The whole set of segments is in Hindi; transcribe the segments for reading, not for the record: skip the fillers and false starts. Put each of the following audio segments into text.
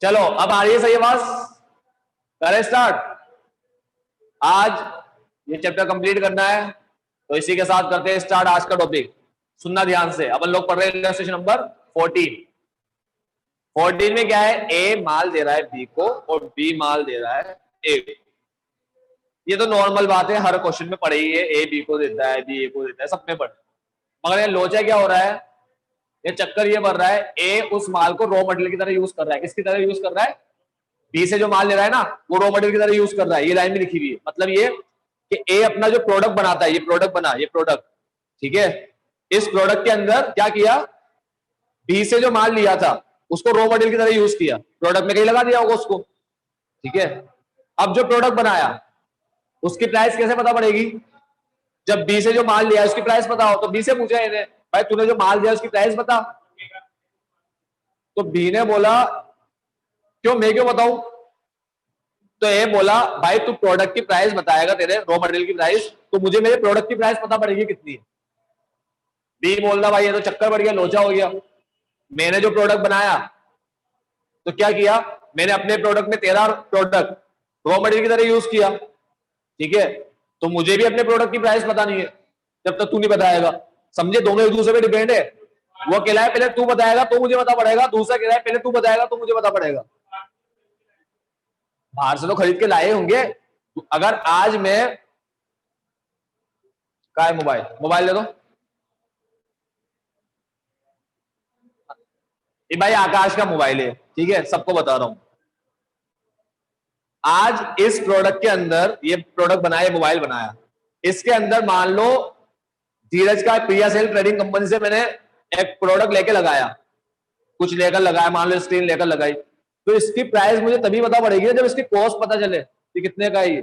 चलो अब आ रही है सही आवाज, करें स्टार्ट। आज ये चैप्टर कंप्लीट करना है, तो इसी के साथ करते हैं स्टार्ट आज का टॉपिक। सुनना ध्यान से, अपन लोग पढ़ रहे हैं इलस्ट्रेशन नंबर 14। 14 में क्या है, ए माल दे रहा है बी को और बी माल दे रहा है ए को। ये तो नॉर्मल बात है, हर क्वेश्चन में पढ़ी है, ए बी को देता है बी ए को देता है, सब में पढ़। मगर ये लोचा क्या हो रहा है, ये चक्कर ये बढ़ रहा है, ए उस माल को रॉ मटेरियल की तरह यूज कर रहा है। किसकी तरह यूज कर रहा है, बी से जो माल ले रहा है ना, वो रॉ मटेरियल की तरह यूज कर रहा है। ये लाइन में लिखी हुई है, मतलब ये कि ए अपना जो प्रोडक्ट बनाता है, ये प्रोडक्ट बना, ये प्रोडक्ट, ठीक है, इस प्रोडक्ट के अंदर क्या किया, बी से जो माल लिया था उसको रॉ मटेरियल की तरह यूज किया, प्रोडक्ट में कहीं लगा दिया होगा उसको, ठीक है। अब जो प्रोडक्ट बनाया उसकी प्राइस कैसे पता पड़ेगी, जब बी से जो माल लिया उसकी प्राइस पता हो। तो बी से पूछा इन्हें, भाई तूने जो माल दिया उसकी प्राइस बता। तो बी ने बोला क्यों, मैं क्यों बताऊं। तो ये बोला भाई तू प्रोडक्ट की प्राइस बताएगा, तेरे रॉ मटेरियल की प्राइस, तो मुझे मेरे प्रोडक्ट की प्राइस पता पड़ेगी कितनी है। बी बोल रहा भाई ये तो चक्कर बढ़ गया, लोचा हो गया। मैंने जो प्रोडक्ट बनाया तो क्या किया, मैंने अपने प्रोडक्ट में तेरा प्रोडक्ट रॉ मटेरियल की तरह यूज किया, ठीक है। तो मुझे भी अपने प्रोडक्ट की प्राइस पता नहीं है जब तक तू नहीं बताएगा। समझे, दोनों एक दूसरे पे डिपेंड है। वो कहला है पहले तू बताएगा तो मुझे पता पड़ेगा, दूसरा कहला है पहले तू बताएगा तो मुझे पता पड़ेगा। बाहर से तो खरीद के लाए होंगे। अगर आज मैं, का है मोबाइल, मोबाइल ले दो ये भाई, आकाश का मोबाइल है, ठीक है, सबको बता रहा हूं। आज इस प्रोडक्ट के अंदर, ये प्रोडक्ट बनाया, मोबाइल बनाया, इसके अंदर मान लो धीरज का प्रिया सेल ट्रेडिंग कंपनी से मैंने एक प्रोडक्ट लेके लगाया, कुछ लेकर लगाया, मान लो स्क्रीन लेकर लगाई, तो इसकी प्राइस मुझे तभी पता पड़ेगी जब इसकी कॉस्ट पता चले कि कितने का है ये,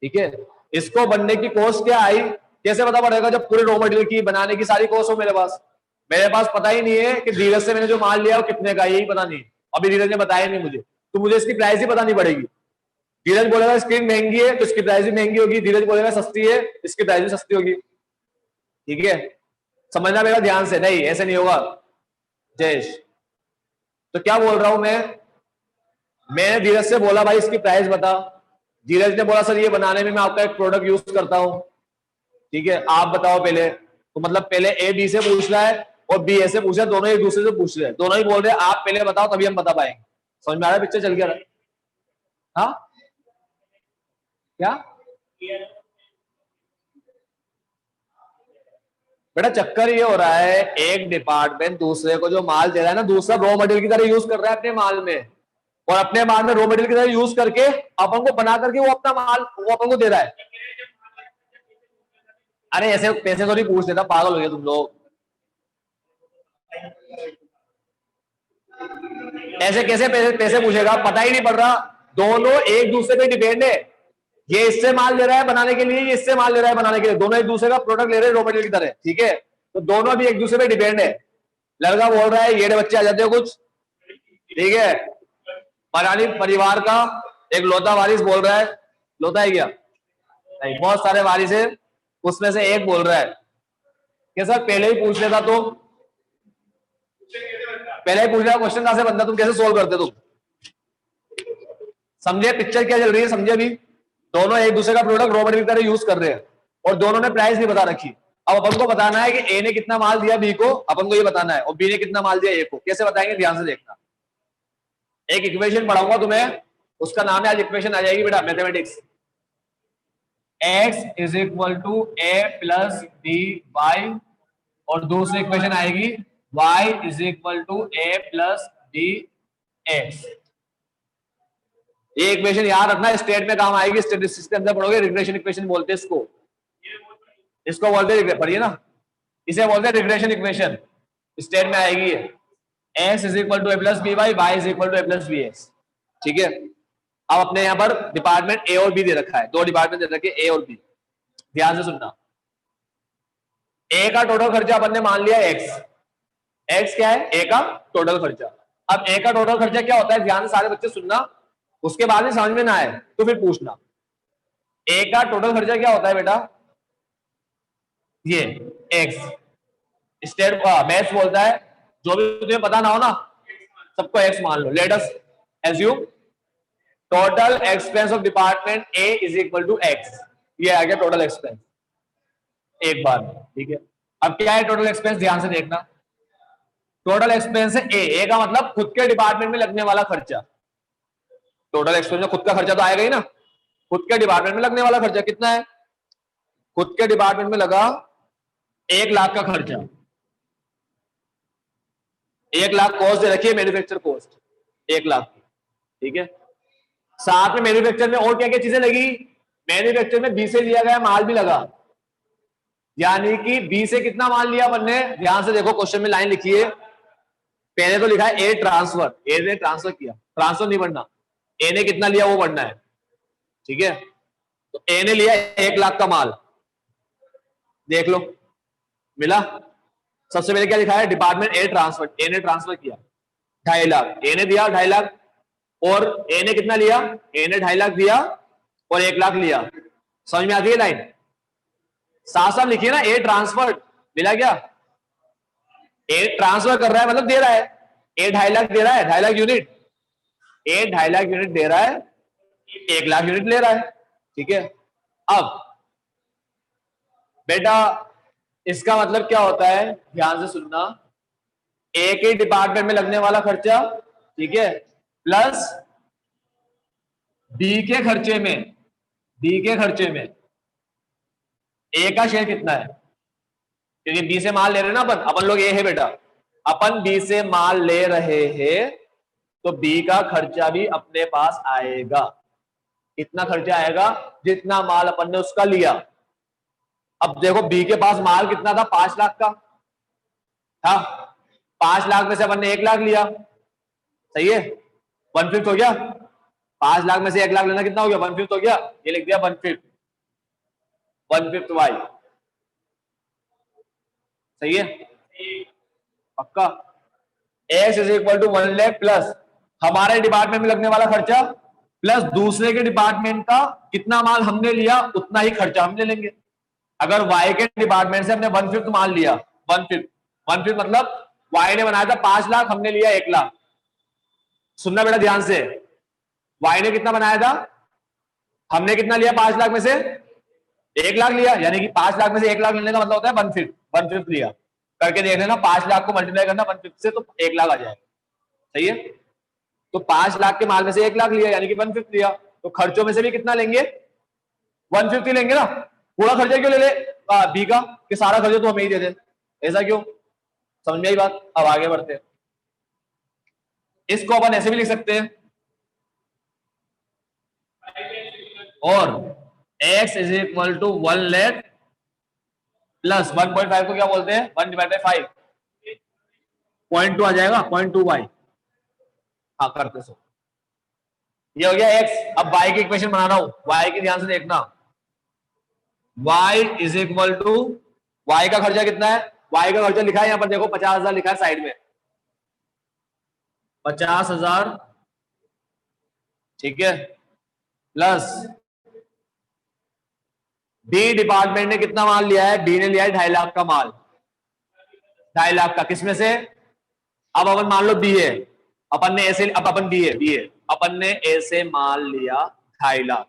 ठीक है। इसको बनने की कॉस्ट क्या आई, कैसे पता पड़ेगा, जब पूरे रॉ मटेरियल की बनाने की सारी कॉस्ट हो मेरे पास। मेरे पास पता ही नहीं है कि धीरज से मैंने जो माल लिया वो कितने का, यही पता नहीं, अभी धीरज ने बताया नहीं मुझे, तो मुझे इसकी प्राइस ही पता नहीं पड़ेगी। धीरज बोलेगा स्क्रीन महंगी है तो इसकी प्राइस भी महंगी होगी, धीरज बोलेगा सस्ती है इसकी प्राइस भी सस्ती होगी, ठीक है। समझना मेरा ध्यान से, नहीं ऐसे नहीं होगा जयेश। तो क्या बोल रहा हूं मैंने धीरज से बोला भाई इसकी प्राइस बता, धीरज ने बोला सर ये बनाने में मैं आपका एक प्रोडक्ट यूज करता हूं, ठीक है, आप बताओ पहले। तो मतलब पहले ए बी से पूछ रहा है और बी ए से पूछ रहा है, दोनों एक दूसरे से पूछ रहे हैं, दोनों ही बोल रहे हैं आप पहले बताओ तभी हम बता पाएंगे। समझ में आ रहा है, पिक्चर चल गया। हाँ क्या बेटा, चक्कर ये हो रहा है, एक डिपार्टमेंट दूसरे को जो माल दे रहा है ना, दूसरा रॉ मटेरियल की तरह यूज कर रहा है अपने माल में, और अपने माल में रॉ मटेरियल की तरह यूज करके अपन को बना करके वो अपना माल वो अपन को दे रहा है। अरे ऐसे पैसे तो नहीं पूछ लेता, पागल हो गए तुम लोग। ऐसे कैसे पैसे पूछेगा, पता ही नहीं पड़ रहा। दोनों एक दूसरे पे डिपेंड है, ये इससे माल ले रहा है बनाने के लिए, ये इससे माल ले रहा है बनाने के लिए, दोनों एक दूसरे का प्रोडक्ट ले रहे हैं रॉ मटेरियल की तरह, ठीक है। तो दोनों भी एक दूसरे पे डिपेंड है। लड़का बोल रहा है ये बच्चे आ जाते हो कुछ, ठीक है, परानी परिवार का एक लौता वारिस बोल रहा है, लौता है क्या, नहीं बहुत सारे वारिस है, उसमें से एक बोल रहा है कि सर पहले ही पूछ लेता तो, पहले ही पूछ लिया क्वेश्चन कहां से बनता, तुम कैसे सोल्व करते तुम। समझे पिक्चर क्या चल रही है, समझे। अभी दोनों एक दूसरे का प्रोडक्ट रॉ मटेरियल की तरह यूज कर रहे हैं और दोनों ने प्राइस नहीं बता रखी। अब अपन को बताना है कि ए ने कितना माल दिया बी को, अपन को ये बताना है, और बी ने कितना माल दिया ए को। कैसे बताएंगे, ध्यान से देखना। एक इक्वेशन पढ़ाऊंगा तुम्हें, उसका नाम है, आज इक्वेशन आ जाएगी बेटा mathematics. x is equal to A plus B Y, और दूसरी इक्वेशन आएगी y is equal to A plus B X. ये इक्वेशन याद रखना, स्टेट में काम आएगी, स्टैटिस्टिक्स के अंदर पढ़ोगे, रिग्रेशन इक्वेशन बोलते हैं इसको, इसको बोलते हैं, पढ़िए ना, इसे बोलते हैं रिग्रेशन इक्वेशन, स्टेट में आएगी ये। x is equal to A plus B Y, Y is equal to A plus B X, ठीक है। अब अपने यहाँ पर डिपार्टमेंट ए और बी दे रखा है, दो डिपार्टमेंट दे रखे ए और बी, ध्यान से सुनना। ए का टोटल खर्चा अपन ने मान लिया एक्स, एक्स क्या है, ए का टोटल खर्चा। अब ए का टोटल खर्चा क्या होता है, ध्यान से सारे बच्चे सुनना, उसके बाद में समझ में ना आए तो फिर पूछना। ए का टोटल खर्चा क्या होता है बेटा, ये एक्स, स्टेट मैथ्स बोलता है, जो भी तुम्हें पता ना हो ना, सबको एक्स मान लो। Let us assume total expense of department A is equal to x. ये आ गया टोटल एक्सपेंस एक बार में, ठीक है। अब क्या है टोटल एक्सपेंस, ध्यान से देखना। टोटल एक्सपेंस है ए का मतलब खुद के डिपार्टमेंट में लगने वाला खर्चा। टोटल एक्सपेंस में खुद का खर्चा तो आएगा ही ना। खुद के डिपार्टमेंट में लगने वाला खर्चा कितना है, खुद के डिपार्टमेंट में लगा 1,00,000 का खर्चा। 1,00,000 कॉस्ट दे रखी है, मैन्युफैक्चर कॉस्ट 1,00,000 की, ठीक है। साथ में मैन्युफैक्चर में और क्या क्या चीजें लगी, मैन्युफैक्चर में बी से लिया गया माल भी लगा, यानी कि बी से कितना माल लिया अपन ने, ध्यान से देखो क्वेश्चन में लाइन लिखी है। पहले तो लिखा है ए ट्रांसफर, ए ने ट्रांसफर किया, ट्रांसफर नहीं पढ़ना, ए ने कितना लिया वो पढ़ना है, ठीक है। तो ए ने लिया 1,00,000 का माल, देख लो मिला। सबसे पहले क्या लिखा है, डिपार्टमेंट ए ट्रांसफर, ए ने ट्रांसफर किया 2,50,000, ए ने दिया 2,50,000 और ए ने कितना लिया, ए ने 2,50,000 दिया और 1,00,000 लिया। समझ में आती है लाइन, साफ साफ लिखिए ना, ए ट्रांसफर मिला क्या, ए ट्रांसफर कर रहा है मतलब दे रहा है, ए 2,50,000 दे रहा है, 2,50,000 यूनिट, ए 2,50,000 यूनिट दे रहा है, 1,00,000 यूनिट ले रहा है, ठीक है। अब बेटा इसका मतलब क्या होता है, ध्यान से सुनना, ए के डिपार्टमेंट में लगने वाला खर्चा, ठीक है, प्लस बी के खर्चे में, बी के खर्चे में ए का शेयर कितना है, क्योंकि बी से माल ले रहे हैं ना अपन लोग, ए है बेटा, अपन बी से माल ले रहे हैं तो बी का खर्चा भी अपने पास आएगा। कितना खर्चा आएगा, जितना माल अपन ने उसका लिया। अब देखो बी के पास माल कितना था, 5,00,000 का था, 5,00,000 में से अपन ने 1,00,000 लिया, सही है, 1/5 हो गया। 5,00,000 में से 1,00,000 लेना कितना हो गया, 1/5 हो गया, ये लिख दिया 1/5, 1/5 वाई, सही है, पक्का। X is equal to 1,00,000 plus हमारे डिपार्टमेंट में लगने वाला खर्चा प्लस दूसरे के डिपार्टमेंट का कितना माल हमने लिया उतना ही खर्चा हम ले लेंगे। अगर वाई के डिपार्टमेंट से हमने 1/5 माल लिया, 1/5 मतलब वाई ने बनाया था 5,00,000, हमने लिया 1,00,000। सुनना बेटा ध्यान से, वाई ने कितना बनाया था, हमने कितना लिया 5,00,000 में से 1,00,000 लिया, यानी कि 5,00,000 में से 1,00,000 लेने का मतलब होता है 1/5 लिया। करके देख लेना, 5,00,000 को मल्टीप्लाई करना 1/5 से तो 1,00,000 आ जाएगा, सही है। तो 5,00,000 के माल में से 1,00,000 लिया, यानी कि 1/5 लिया, तो खर्चों में से भी कितना लेंगे, 1/5 लेंगे ना। पूरा खर्चा क्यों ले ले बी का, कि सारा खर्चा तो हमें ही दे दे, ऐसा क्यों, समझ में आई बात। अब आगे बढ़ते हैं, इसको अपन ऐसे भी लिख सकते हैं, और x is equal to 1,00,000 plus 1.5 को क्या बोलते हैं, 1/5, 0.2 आ जाएगा, 0.2y। हाँ करते सो, ये हो गया x। अब y की इक्वेशन बना रहा हूं, y की ध्यान से देखना, y is equal to, y का खर्चा कितना है, y का खर्चा लिखा है यहां पर देखो 50,000 लिखा है साइड में, 50,000, ठीक है, प्लस बी डिपार्टमेंट ने कितना माल लिया है, बी ने लिया है 2,50,000 का माल, 2,50,000 का, किसमें से, अब अपन मान लो बी है, अपन ने ऐसे, अब अपन बी है, अपन ने ऐसे माल लिया 2,50,000,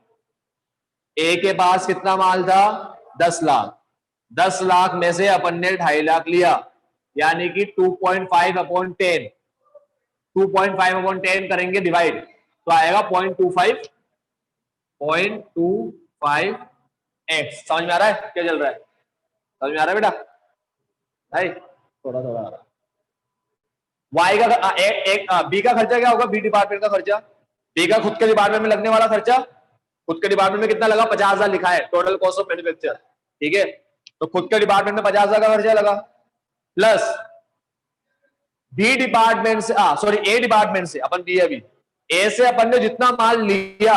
ए के पास कितना माल था 10,00,000, 10,00,000 में से अपन ने 2,50,000 लिया, यानी कि 2.5/10, 2.5/10 करेंगे डिवाइड तो आएगा 0.25 x। समझ में आ रहा है क्या चल रहा है, समझ में आ रहा है बेटा भाई, थोड़ा थोड़ा आ रहा है। वाई का बी का खर्चा क्या होगा, बी डिपार्टमेंट का खर्चा, बी का खुद के डिपार्टमेंट में लगने वाला खर्चा, खुद के डिपार्टमेंट में कितना लगा 50,000 लिखा है, टोटल कॉस्ट ऑफ मैन्युफैक्चर, ठीक है। तो खुद के डिपार्टमेंट में 50,000 का खर्चा लगा, प्लस बी डिपार्टमेंट से, सॉरी ए डिपार्टमेंट से, अपन बी है अभी, ए से अपन ने जितना माल लिया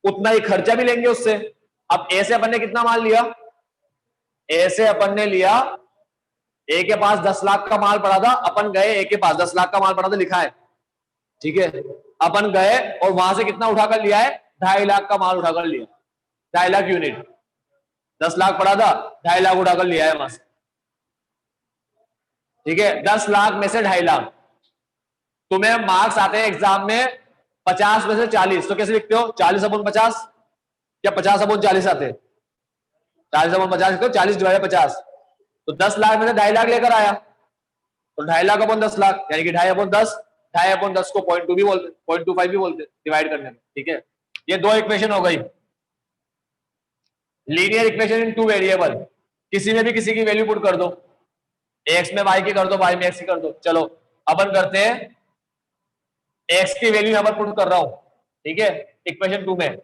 उतना ही खर्चा भी लेंगे उससे। अब ए से अपन ने कितना माल लिया, ए से अपन ने लिया, ए के पास 10,00,000 का माल पड़ा था, अपन गए, ए के पास 10,00,000 का माल पड़ा था लिखा है, ठीक है, अपन गए और वहां से कितना उठाकर लिया है, 2,50,000 का माल उठाकर लिया, 2,50,000 यूनिट, 10,00,000 पड़ा था, 2,50,000 उठाकर लिया है वहां से, ठीक है, 10,00,000 में से 2,50,000, तुम्हें मार्क्स आते हैं एग्जाम में 50 में से 40, तो कैसे लिखते हो? 40/50 या 50/40 आते हैं? 40/50 लिखते हो, 40/50। तो 10 लाख में से 2.5 लाख लेकर आया, तो 2.5 लाख अपन 10 लाख, यानी कि 2.5/10, 2.5/10 को 0.2 भी बोलते, 0.25 भी बोलते डिवाइड करने में। ठीक है, ये दो इक्वेशन हो गई। Linear equation in two variable, किसी में भी किसी की वैल्यू पुट कर दो, एक्स में वाई की कर दो, वाई में एक्स की कर दो। चलो अपन करते हैं, एक्स की वैल्यू यहां पर पुट कर रहा हूं, ठीक है, इक्वेशन 2 में।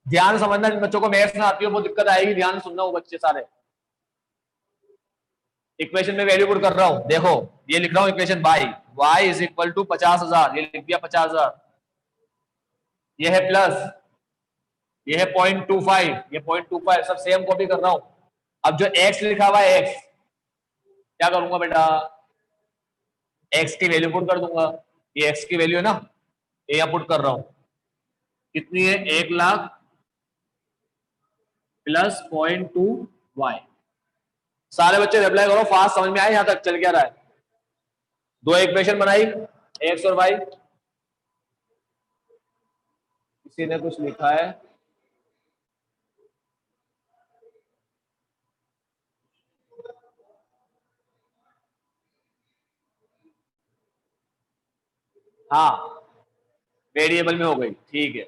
ध्यान समझना, जिन बच्चों को मैथ्स में आती हो बहुत दिक्कत आएगी, ध्यान सुनना वो बच्चे सारे। इक्वेशन में वैल्यू पुट कर रहा हूं, देखो ये लिख रहा हूं equation by, y is equal to 50,000, ये लिख दिया 50,000, ये है प्लस, ये है 0.25, ये 0.25, सब सेम कॉपी कर रहा हूं। अब जो x लिखा हुआ है x, क्या करूंगा बेटा, x की वैल्यू पुट कर दूंगा, ये x की वैल्यू है ना, ये यहां पुट कर रहा हूं, कितनी है, 1 लाख प्लस 0.2y। सारे बच्चे रिप्लाई करो फास्ट, समझ में आए यहां तक चल क्या रहा है? दो इक्वेशन बनाई, एक्स और वाई। किसी ने कुछ लिखा है? हाँ, वेरिएबल में हो गई, ठीक है।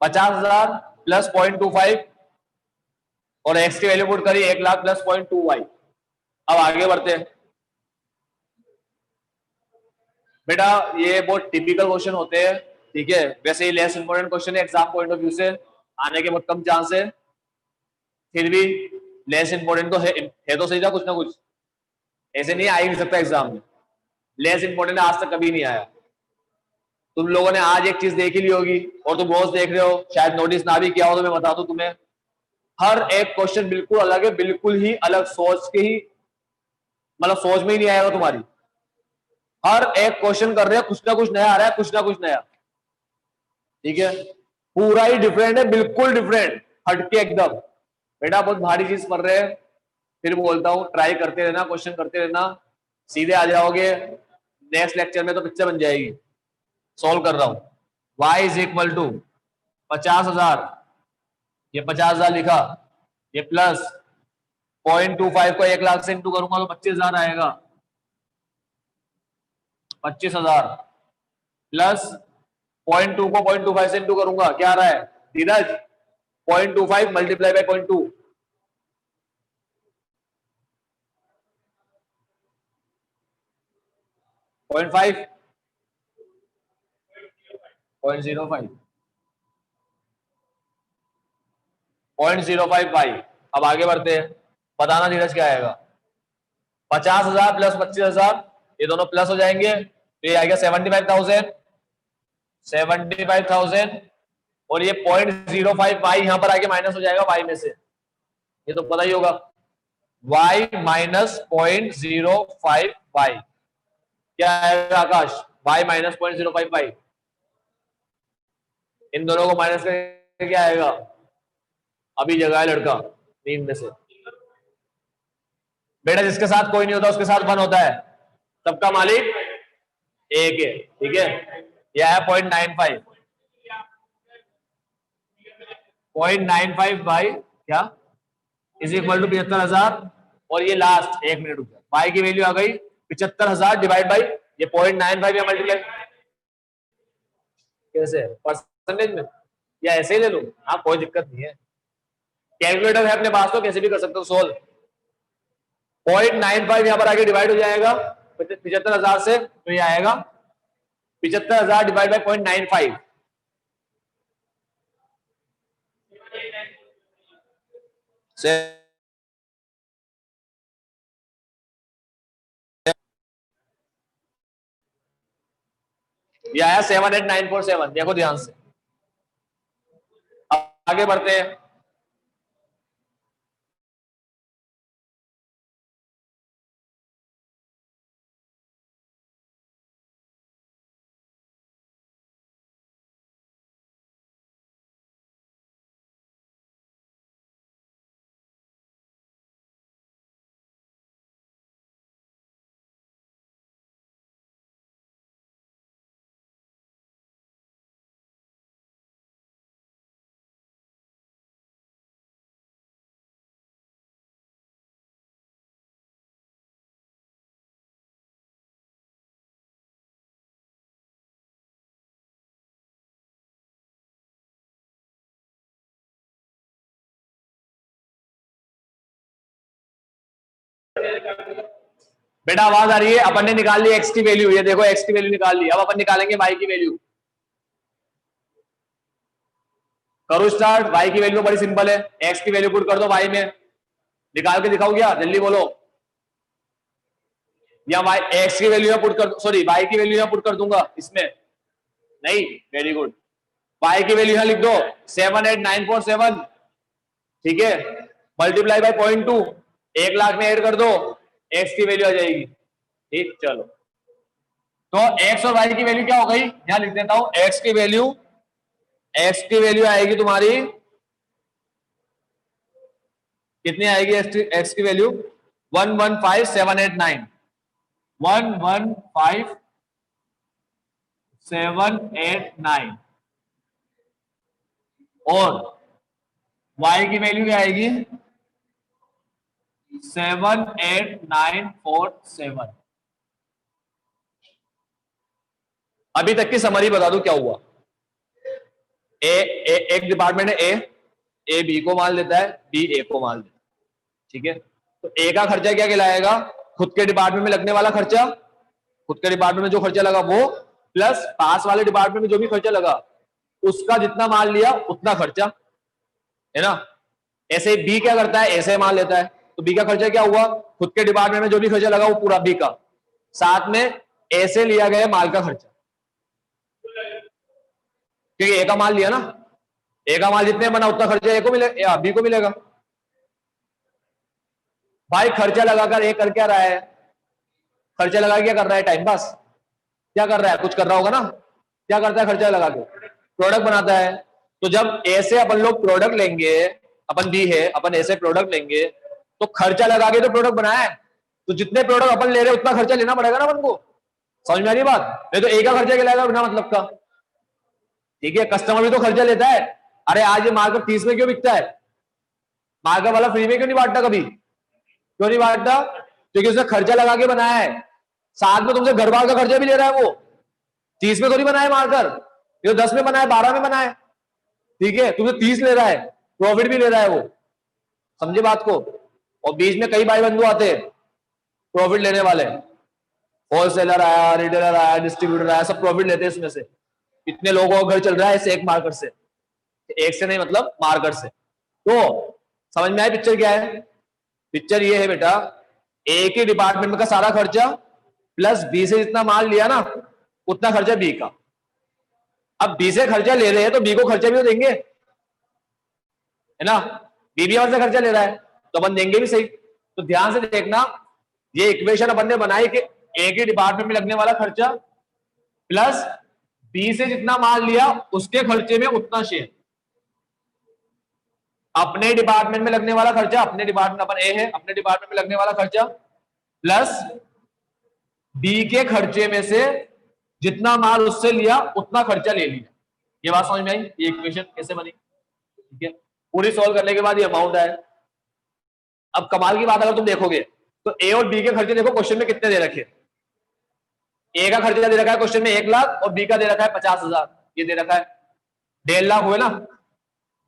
50,000 प्लस 0.25 और एक्स की वैल्यू पुट करी 1 लाख प्लस 0.2y। अब आगे बढ़ते हैं बेटा, ये बहुत टिपिकल क्वेश्चन होते हैं, ठीक है, वैसे ही लेस इंपॉर्टेंट क्वेश्चन है एग्जाम पॉइंट ऑफ व्यू से, आने के बहुत कम चांस है, फिर भी लेस इंपॉर्टेंट तो है तो सही था कुछ ना कुछ, ऐसे नहीं आ ही नहीं सकता एग्जाम में। लेस इंपॉर्टेंट आज तक कभी नहीं आया। तुम लोगों ने आज एक चीज देख ही ली होगी और तुम रोज देख रहे हो, शायद नोटिस ना भी किया हो तो मैं बता दूं तुम्हें, हर एक क्वेश्चन बिल्कुल अलग है, बिल्कुल ही अलग सोच के ही, मतलब सोच में ही नहीं आएगा तुम्हारी। हर एक क्वेश्चन कर रहे हो, कुछ ना कुछ नया आ रहा है, कुछ ना कुछ नया, ठीक है, पूरा ही डिफरेंट है, बिल्कुल डिफरेंट, हटके एकदम। बेटा बहुत भारी चीज पढ़ रहे हैं, फिर बोलता हूं ट्राई करते रहना, क्वेश्चन करते रहना, सीधे आ जाओगे, नेक्स्ट लेक्चर में तो पिक्चर बन जाएगी। सॉल्व कर रहा हूं, y इज इक्वल टू 50,000, ये 50,000 लिखा, ये प्लस 0.25 को 1 लाख से इंटू करूंगा तो 25,000 आएगा, 25,000 प्लस 0.2 को 0.25 से इंटू करूंगा, क्या आ रहा है धीरज, 0.25 मल्टीप्लाई बाय 0.2, 0.5, 0.05, 0.05 भाई। अब आगे बढ़ते हैं, बताना धीरज क्या आएगा, 50,000 प्लस 25,000, ये दोनों प्लस हो जाएंगे, तो ये आएगा 75,000, 75,000, और ये 0.05 वाई यहां पर आके माइनस हो जाएगा वाई में से, ये तो पता ही होगा, y माइनस 0.05 वाई, क्या आएगा आकाश, y माइनस 0.05 वाई, इन दोनों को माइनस करके क्या आएगा, अभी जगह है लड़का नींद में से, बेटा जिसके साथ कोई नहीं होता उसके साथ 1 होता है, सबका मालिक एक है, ठीक है, यह है 0.95, 0.95 बाई क्या, इज इक्वल टू 75,000, और ये लास्ट 1 मिनट रुक जाए, बाई की वैल्यू आ गई 75,000 डिवाइड बाई ये 0.95 या मल्टीप्लाई, कैसे परसेंटेज में या ऐसे ही ले लूं, हाँ कोई दिक्कत नहीं है, कैलकुलेटर है अपने पास तो कैसे भी कर सकते हो सोल्व। 0.95 यहां पर आगे डिवाइड हो जाएगा 75,000 से, तो ये आएगा 75,000 डिवाइड बाई 0.95, से ये आया 78947, देखो ध्यान से। अब आगे बढ़ते हैं, बेटा आवाज आ रही है? अपन ने निकाल ली एक्स की वैल्यू, ये देखो एक्स की वैल्यू निकाल ली। अब अपन निकालेंगे वाई की वैल्यू। करो स्टार्ट। वाई की वैल्यू बड़ी सिंपल है, एक्स की वैल्यू पुट कर दो वाई में। निकाल के दिखाओ क्या? जल्दी बोलो। या वाई एक्स की वैल्यू पुट कर, सॉरी वाई की वैल्यू पुट कर दूंगा इसमें। नहीं, वेरी गुड। वाई की वैल्यू यहां लिख दो 78947, ठीक है, मल्टीप्लाई बाय 0.2, 1 लाख में ऐड कर दो, एक्स की वैल्यू आ जाएगी। ठीक, चलो तो एक्स और वाई की वैल्यू क्या हो गई, यहां लिख देता हूं। एक्स की वैल्यू आएगी तुम्हारी कितनी आएगी? एक्स की वैल्यू 115789, 115789, और y की वैल्यू क्या आएगी? 78947। अभी तक की समरी बता दूं क्या हुआ। एक डिपार्टमेंट है ए बी को माल देता है, बी ए को माल देता है, ठीक है। तो ए का खर्चा क्या कहलाएगा? खुद के डिपार्टमेंट में लगने वाला खर्चा, खुद के डिपार्टमेंट में जो खर्चा लगा वो, प्लस पास वाले डिपार्टमेंट में जो भी खर्चा लगा उसका जितना माल लिया उतना खर्चा, है ना। ऐसे बी क्या करता है? ऐसे माल लेता है, तो बी का खर्चा क्या हुआ? खुद के डिपार्टमेंट में जो भी खर्चा लगा वो पूरा बी का, साथ में ऐसे लिया गया माल का खर्चा, क्योंकि ए का माल लिया ना, ए का माल जितने बना उतना खर्चा ए को मिलेगा, बी को मिलेगा। भाई खर्चा लगाकर ए कर क्या रहा है? खर्चा लगा क्या कर रहा है? Time pass. क्या कर रहा है? कुछ कर रहा होगा ना। क्या करता है खर्चा लगा के? प्रोडक्ट बनाता है। तो जब ऐसे अपन लोग प्रोडक्ट लेंगे, अपन बी है, अपन ऐसे प्रोडक्ट लेंगे तो खर्चा लगा के तो प्रोडक्ट बनाया है, तो जितने प्रोडक्ट अपन ले रहे हैं उतना खर्चा लेना पड़ेगा ना अपन को। समझ में आ रही बात? नहीं तो एक का खर्चा क्या बिना मतलब का, ठीक है। कस्टमर भी तो खर्चा लेता है। अरे आज ये मार्केट 30 में क्यों बिकता है? मार्केट वाला फ्री में क्यों नहीं बांटता? कभी क्यों नहीं बांटता? क्योंकि उसने खर्चा लगा के बनाया है, साथ में तुमसे घर बार का खर्चा भी ले रहा है। वो 30 में थोड़ी बनाया मार्कर, ये 10 में बनाया, 12 में बनाया, ठीक है। तुमसे 30 ले रहा है, प्रॉफिट भी ले रहा है वो, समझे बात को। और बीच में कई भाई बंधु आते हैं प्रॉफिट लेने वाले, होलसेलर आया, रिटेलर आया, डिस्ट्रीब्यूटर आया, सब प्रॉफिट लेते हैं इसमें से। इतने लोगों का घर चल रहा है इस एक मार्कर से, एक से नहीं मतलब मार्कर से। तो समझ में आया पिक्चर क्या है? पिक्चर ये है बेटा, एक ही डिपार्टमेंट का सारा खर्चा प्लस बी से जितना माल लिया ना उतना खर्चा बी का। अब बी से खर्चा ले रहे हैं तो बी को खर्चा भी तो देंगे, है ना। बी भी और से खर्चा ले रहा है तो अपन देंगे भी सही। तो ध्यान से देखना, ये इक्वेशन अपन ने बनाई कि एक ही डिपार्टमेंट में लगने वाला खर्चा प्लस बी से जितना माल लिया उसके खर्चे में उतना शेयर। अपने डिपार्टमेंट में लगने वाला खर्चा, अपने डिपार्टमेंट अपन ए है, अपने डिपार्टमेंट में लगने वाला खर्चा प्लस बी के खर्चे में से जितना माल उससे लिया उतना खर्चा ले लिया। ये बात समझ में आई? ये इक्वेशन कैसे बनी, ठीक है। पूरी सॉल्व करने के बाद ये अमाउंट आया। अब कमाल की बात अगर तुम देखोगे तो ए और बी के खर्चे देखो क्वेश्चन में कितने दे रखे। ए का खर्चा दे रखा है क्वेश्चन में 1 लाख और बी का दे रखा है 50,000, ये दे रखा है 1.5 लाख हुए ना।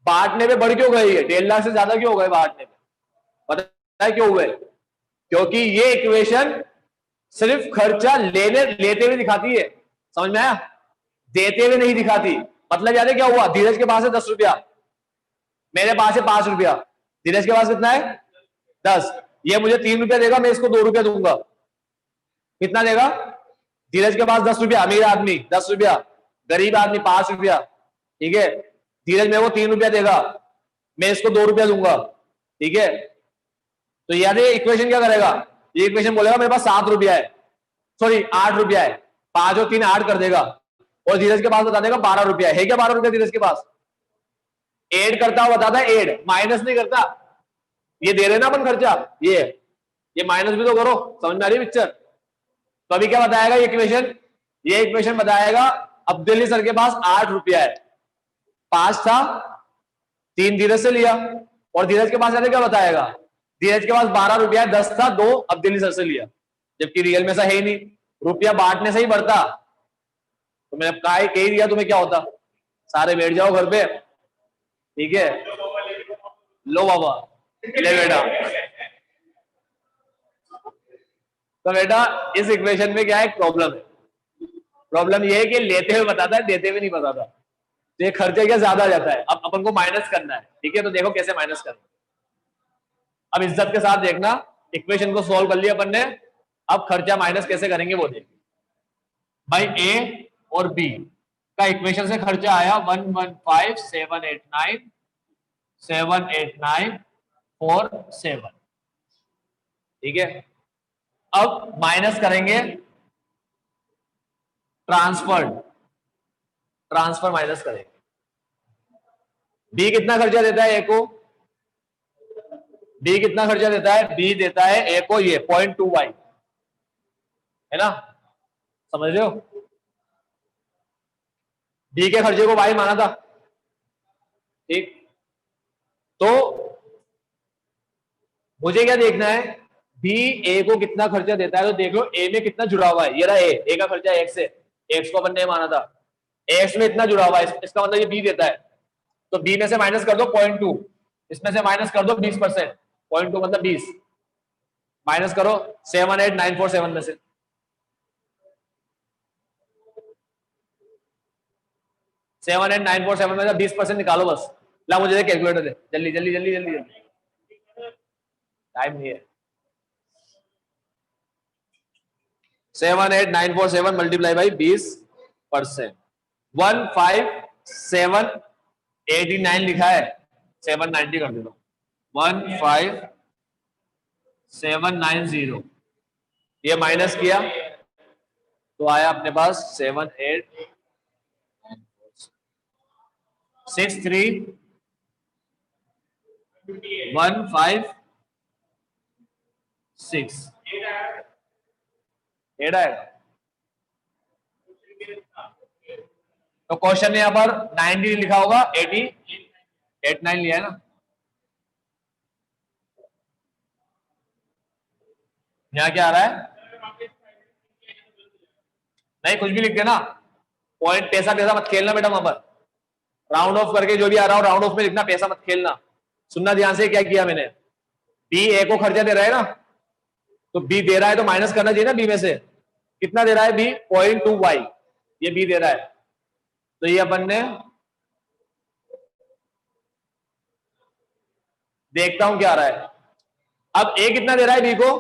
बांटने में बढ़ क्यों गई है? 1.5 लाख से ज्यादा क्यों हो गए बांटने में? पता है क्यों हुए? क्योंकि ये इक्वेशन सिर्फ खर्चा लेते हुए दिखाती है, समझ में आया? देते हुए नहीं दिखाती। मतलब याद है क्या हुआ? धीरज के पास है 10 रुपया, मेरे पास है 5 रुपया, धीरज के पास कितना है 10। ये मुझे 3 रुपया देगा, मैं इसको 2 रुपया दूंगा। कितना देगा? धीरज के पास 10 रुपया, अमीर आदमी 10 रुपया, गरीब आदमी 5 रुपया, ठीक है। धीरज मेरे को 3 रुपया देगा, मैं इसको 2 रुपया दूंगा, ठीक है। तो याद है इक्वेशन क्या करेगा? ये इक्वेशन बोलेगा मेरे पास 7 रुपया है, सॉरी 8 रुपया है, 5 और 3 8 कर देगा, और धीरज के पास बता देगा 12 रुपया है। क्या 12 रुपया धीरज के पास? ऐड करता हुआ बताता है, ऐड, माइनस नहीं करता। ये दे रहे ना अपन खर्चा, ये माइनस भी तो करो। समझ में आ रही है पिक्चर? तो अभी क्या बताएगा ये इक्वेशन? ये इक्वेशन बताएगा अब्दुल्ली सर के पास 8 रुपया है, 5 था, 3 धीरज से लिया, और धीरज के पास क्या बताएगा? धीरज के पास 12 रुपया है, 10 था, 2 अब्दुल्ली सर से लिया, जबकि रियल में ऐसा है ही नहीं, रुपया बांटने से ही बढ़ता। तो मैंने कहा कह दिया तुम्हें, क्या होता? सारे बैठ जाओ घर पे, ठीक है। लो बाबा, ले बेटा, तो बेटा इस इक्वेशन में क्या है, प्रॉब्लम है। प्रॉब्लम ये है कि लेते हुए बताता है, देते हुए नहीं बताता। तो ये खर्चे क्या ज्यादा आ जाता है। अब अपन को माइनस करना है, ठीक है, तो देखो कैसे माइनस करना है। अब इज्जत के साथ देखना, इक्वेशन को सोल्व कर लिया अपन ने, अब खर्चा माइनस कैसे करेंगे वो देखिए। भाई ए और बी का इक्वेशन से खर्चा आया 115,789,789,47, ठीक है। अब माइनस करेंगे ट्रांसफर माइनस करेंगे। बी कितना खर्चा देता है ए को, बी कितना खर्चा देता है, बी देता है ए को ये 0.2y, है ना, समझ रहे हो। बी के खर्चे को y माना था, ठीक। तो मुझे क्या देखना है, बी ए को कितना खर्चा देता है, तो देख लो ए में कितना जुड़ा हुआ है, ये रहा ए का खर्चा एक्स है, एक्स को अपन ने माना था, एक्स में इतना जुड़ा हुआ है, इसका मतलब ये बी देता है। तो बी में से माइनस कर दो 0.2, इसमें से माइनस कर दो 20%, 0.2 मतलब 20, माइनस करो 78947 में से। Seven eight nine four seven में से 20% निकालो बस। ला मुझे दे कैलकुलेटर दे, जल्दी जल्दी जल्दी जल्दी जल्दी, टाइम नहीं है। 78947 मल्टीप्लाई बाई 20%, 15789 लिखा है, 790 कर दो, 15790, ये माइनस किया तो आया अपने पास 7863156 8 आएगा। तो क्वेश्चन में यहां पर 90 लिखा होगा, 89 लिया है ना, यहां क्या आ रहा है, नहीं कुछ भी लिख देना, पॉइंट पैसा पैसा मत खेलना बेटा, वहां पर राउंड ऑफ करके जो भी आ रहा हो राउंड ऑफ में लिखना, पैसा मत खेलना। सुनना ध्यान से, क्या किया मैंने, बी ए को खर्चा दे रहा है ना, तो बी दे रहा है तो माइनस करना चाहिए ना, बी में से कितना दे रहा है, बी 0.2y, ये बी दे रहा है, तो ये अपन ने देखता हूं क्या आ रहा है। अब ए कितना दे रहा है बी को,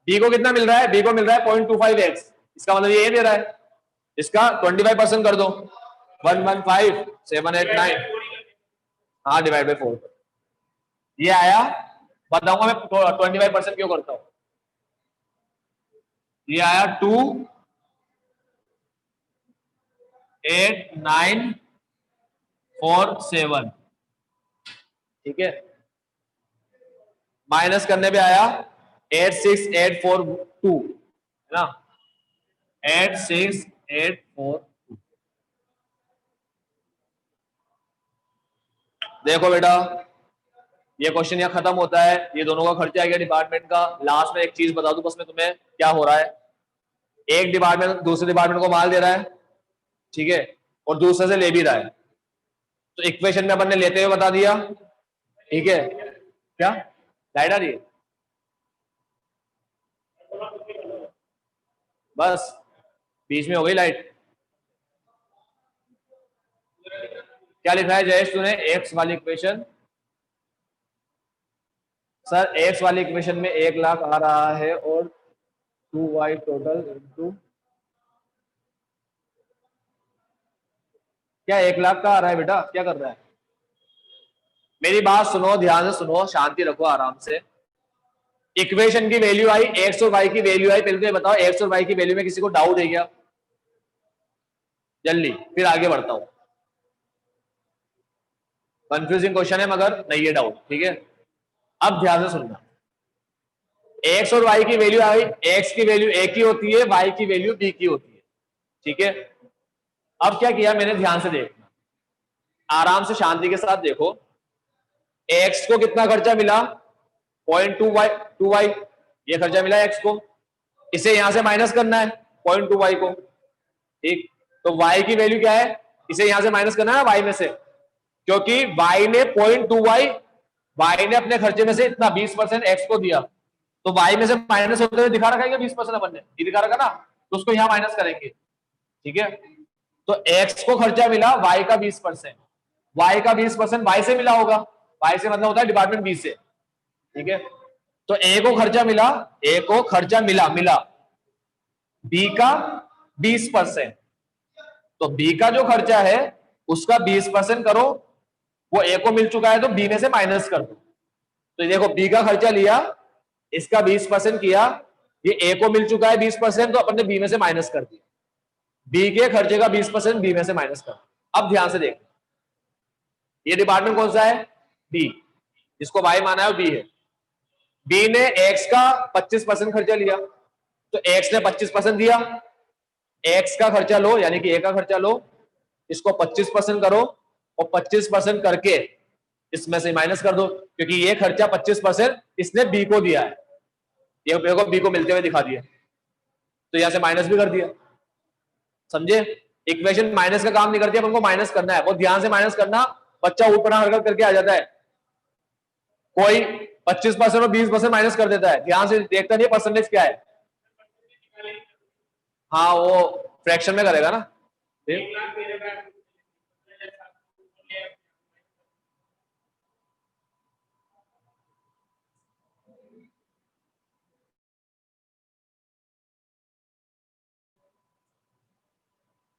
बी को कितना मिल रहा है, बी को मिल रहा है 0.25x, इसका मतलब ये ए दे रहा है, इसका 25% कर दो, 115,789, हाँ डिवाइड बाई 4, ये आया। बताऊंगा मैं 25% क्यों करता हूं। ये आया 28947, ठीक है, माइनस करने पे आया 86842, है ना, 86842। देखो बेटा ये क्वेश्चन यहाँ खत्म होता है, ये दोनों का खर्चा आ गया डिपार्टमेंट का। लास्ट में एक चीज बता दूं बस मैं तुम्हें, क्या हो रहा है, एक डिपार्टमेंट दूसरे डिपार्टमेंट को माल दे रहा है, ठीक है, और दूसरे से ले भी रहा है, तो इक्वेशन में अपन ने लेते हुए बता दिया, ठीक है। क्या लाइट आ रही है, बस बीच में हो गई लाइट। क्या लिखा है जयेश तूने, एक्स वाली इक्वेशन, सर एक्स वाली इक्वेशन में 1 लाख आ रहा है और 2y टोटल इंटू, क्या 1 लाख का आ रहा है बेटा, क्या कर रहा है, मेरी बात सुनो ध्यान से सुनो, शांति रखो आराम से। इक्वेशन की वैल्यू आई, एक्स और वाई की वैल्यू आई, पहले तो ये बताओ एक्स और वाई की वैल्यू में किसी को डाउट है क्या, जल्दी, फिर आगे बढ़ता हूं। कंफ्यूजिंग क्वेश्चन है मगर नहीं है डाउट, ठीक है। अब ध्यान से सुनना, एक्स और वाई की वैल्यू आई, एक्स की वैल्यू ए की होती है, वाई की वैल्यू बी की होती है, ठीक है। अब क्या किया मैंने, ध्यान से देखना, आराम से शांति के साथ देखो, एक्स को कितना खर्चा मिला 0.2y, ये खर्चा मिला एक्स को, इसे यहां से माइनस करना है 0.2y को, ठीक। तो y की वैल्यू क्या है, इसे यहां से माइनस करना है y में से, क्योंकि y ने 0.2y, y ने अपने खर्चे में से इतना 20% x को दिया, तो y में से माइनस होते हुए दिखा रखा है 20% अपन ने, ये दिखा रखा ना, तो उसको यहाँ माइनस करेंगे। ठीक है, तो x को खर्चा मिला y का 20%, y का 20% y से मिला होगा, y से मतलब होता है डिपार्टमेंट बी से। ठीक है, तो a को खर्चा मिला, a को खर्चा मिला b का 20%, तो b का जो खर्चा है उसका 20% करो, वो a को मिल चुका है तो b में से माइनस कर दो। तो देखो b का खर्चा लिया, इसका 20% किया, ये a को मिल चुका है 20%, तो अपन ने b में से माइनस कर दिया, b के खर्चे का 20% b में से माइनस कर। अब ध्यान से देख, ये डिपार्टमेंट कौन सा है, b, जिसको y माना है b है। b ने x का 25% खर्चा लिया, तो x ने 25% दिया, x का खर्चा लो यानी कि a का खर्चा लो, इसको 25% करो और 25% करके इसमें से माइनस कर दो, क्योंकि ये खर्चा 25% इसने b को दिया है, ये को b को मिलते हुए दिखा दिया, तो यहां से माइनस भी कर दिया। समझे, इक्वेशन माइनस का काम नहीं करती, अपन को माइनस करना है, बहुत ध्यान से माइनस करना, बच्चा ऊपर हरकत करके आ जाता है, कोई 25% और 20% माइनस कर देता है, ध्यान से देखता नहीं परसेंटेज क्या है। हाँ वो फ्रैक्शन में करेगा ना।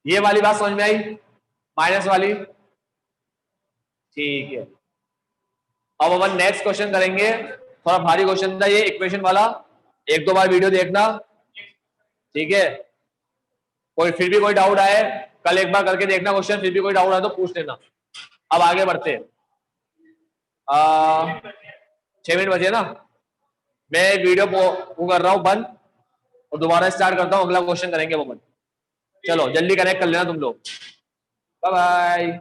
ये वाली बात समझ में आई, माइनस वाली। ठीक है, अब अपन नेक्स्ट क्वेश्चन करेंगे, थोड़ा भारी क्वेश्चन था ये इक्वेशन वाला, एक दो बार वीडियो देखना। ठीक है, कोई फिर भी कोई डाउट आए, कल एक बार करके देखना क्वेश्चन, फिर भी कोई डाउट आए तो पूछ लेना। अब आगे बढ़ते हैं, 6 मिनट बचे ना, मैं वीडियो वो कर रहा हूँ बंद और दोबारा स्टार्ट करता हूँ, अगला क्वेश्चन करेंगे वो बंद। चलो जल्दी कनेक्ट कर लेना तुम लोग, बाय बाय।